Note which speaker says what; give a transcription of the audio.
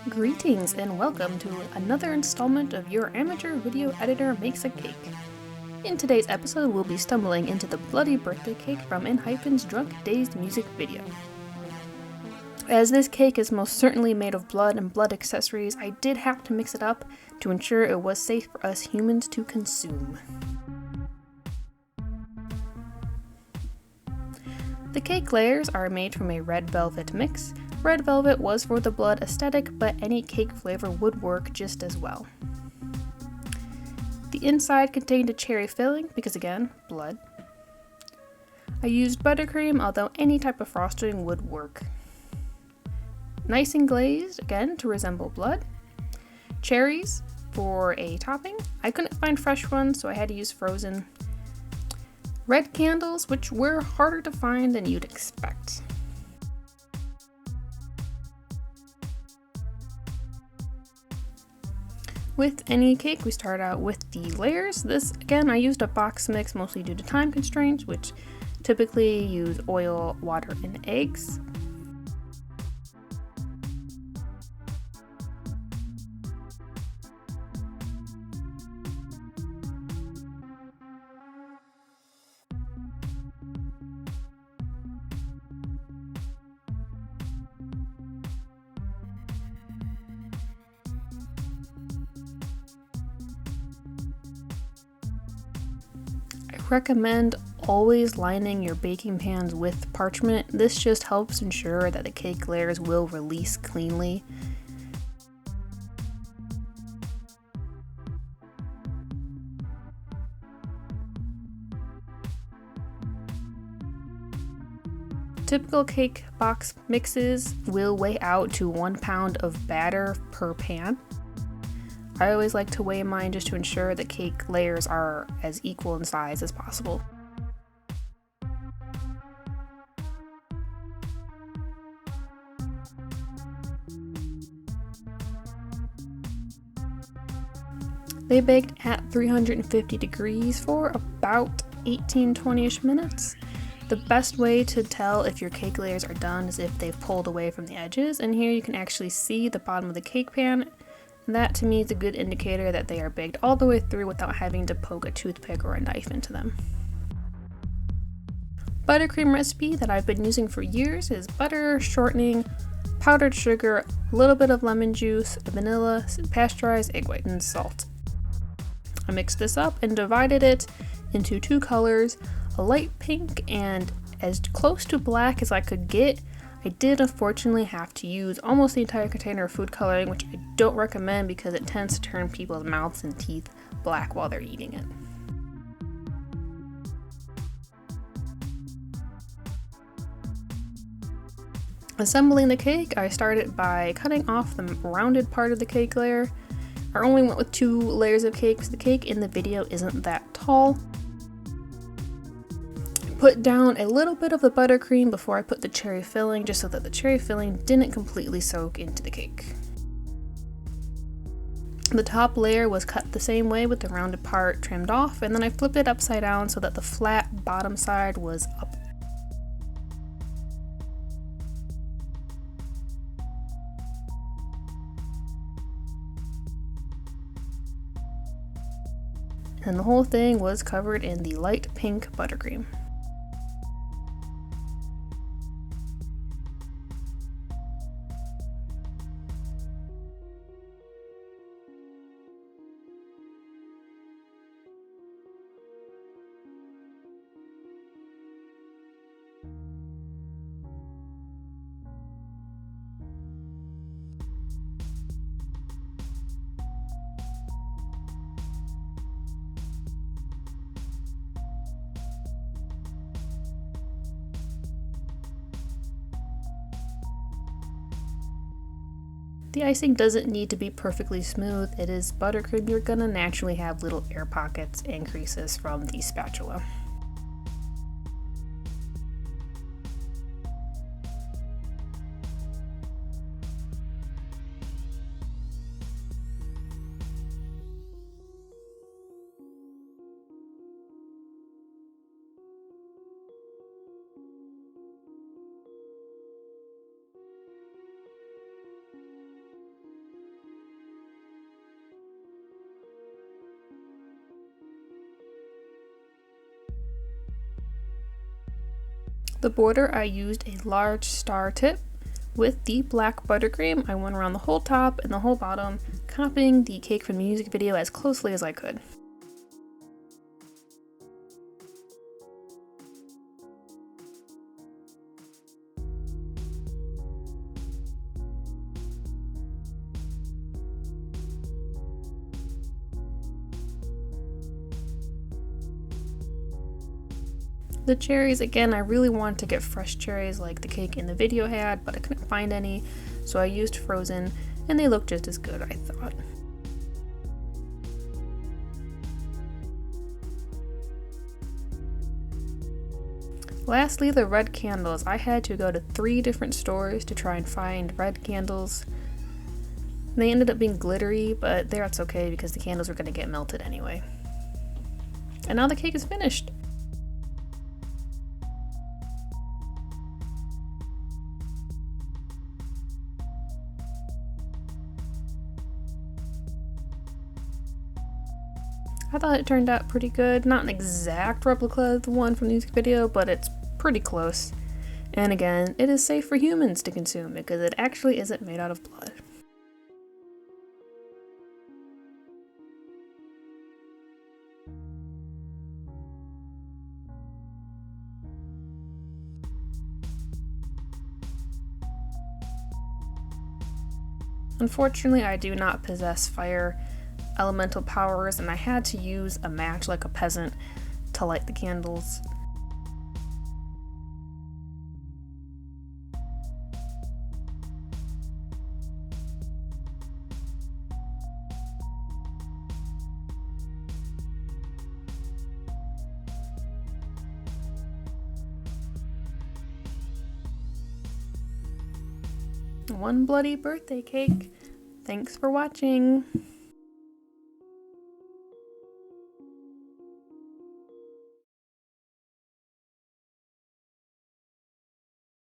Speaker 1: Greetings and welcome to another installment of your amateur video editor makes a cake. In today's episode, we'll be stumbling into the bloody birthday cake from ENHYPEN's Drunk Dazed music video. As this cake is most certainly made of blood and blood accessories, I did have to mix it up to ensure it was safe for us humans to consume. The cake layers are made from a red velvet mix. Red velvet was for the blood aesthetic, but any cake flavor would work just as well. The inside contained a cherry filling, because again, blood. I used buttercream, although any type of frosting would work. Nice and glazed, again, to resemble blood. Cherries for a topping. I couldn't find fresh ones, so I had to use frozen. Red candles, which were harder to find than you'd expect. With any cake, we start out with the layers. This, again, I used a box mix mostly due to time constraints, which typically use oil, water, and eggs. Recommend always lining your baking pans with parchment. This just helps ensure that the cake layers will release cleanly. Typical cake box mixes will weigh out to 1 pound of batter per pan. I always like to weigh mine just to ensure that cake layers are as equal in size as possible. They baked at 350 degrees for about 18-20ish minutes. The best way to tell if your cake layers are done is if they've pulled away from the edges, and here you can actually see the bottom of the cake pan. That to me is a good indicator that they are baked all the way through without having to poke a toothpick or a knife into them. Buttercream Recipe that I've been using for years is butter, shortening, powdered sugar, a little bit of lemon juice, vanilla, pasteurized egg white, and salt. I mixed this up and divided it into 2 colors, a light pink and as close to black as I could get. I did unfortunately have to use almost the entire container of food coloring, which I don't recommend because it tends to turn people's mouths and teeth black while they're eating it. Assembling the cake, I started by cutting off the rounded part of the cake layer. I only went with 2 layers of cake because the cake in the video isn't that tall. Put down a little bit of the buttercream before I put the cherry filling, just so that the cherry filling didn't completely soak into the cake. The top layer was cut the same way with the rounded part trimmed off, and then I flipped it upside down so that the flat bottom side was up. And the whole thing was covered in the light pink buttercream. The icing doesn't need to be perfectly smooth. It is buttercream. You're gonna naturally have little air pockets and creases from the spatula. The border, I used a large star tip with the black buttercream. I went around the whole top and the whole bottom, copying the cake from the music video as closely as I could. The cherries, again, I really wanted to get fresh cherries like the cake in the video had, but I couldn't find any, so I used frozen, and they look just as good, I thought. Lastly, the red candles. I had to go to 3 different stores to try and find red candles. They ended up being glittery, but that's okay because the candles were going to get melted anyway. And now the cake is finished! I thought it turned out pretty good. Not an exact replica of the one from the music video, but it's pretty close. And again, it is safe for humans to consume because it actually isn't made out of blood. Unfortunately, I do not possess fire elemental powers, and I had to use a match like a peasant to light the candles. One bloody birthday cake. Thanks for watching.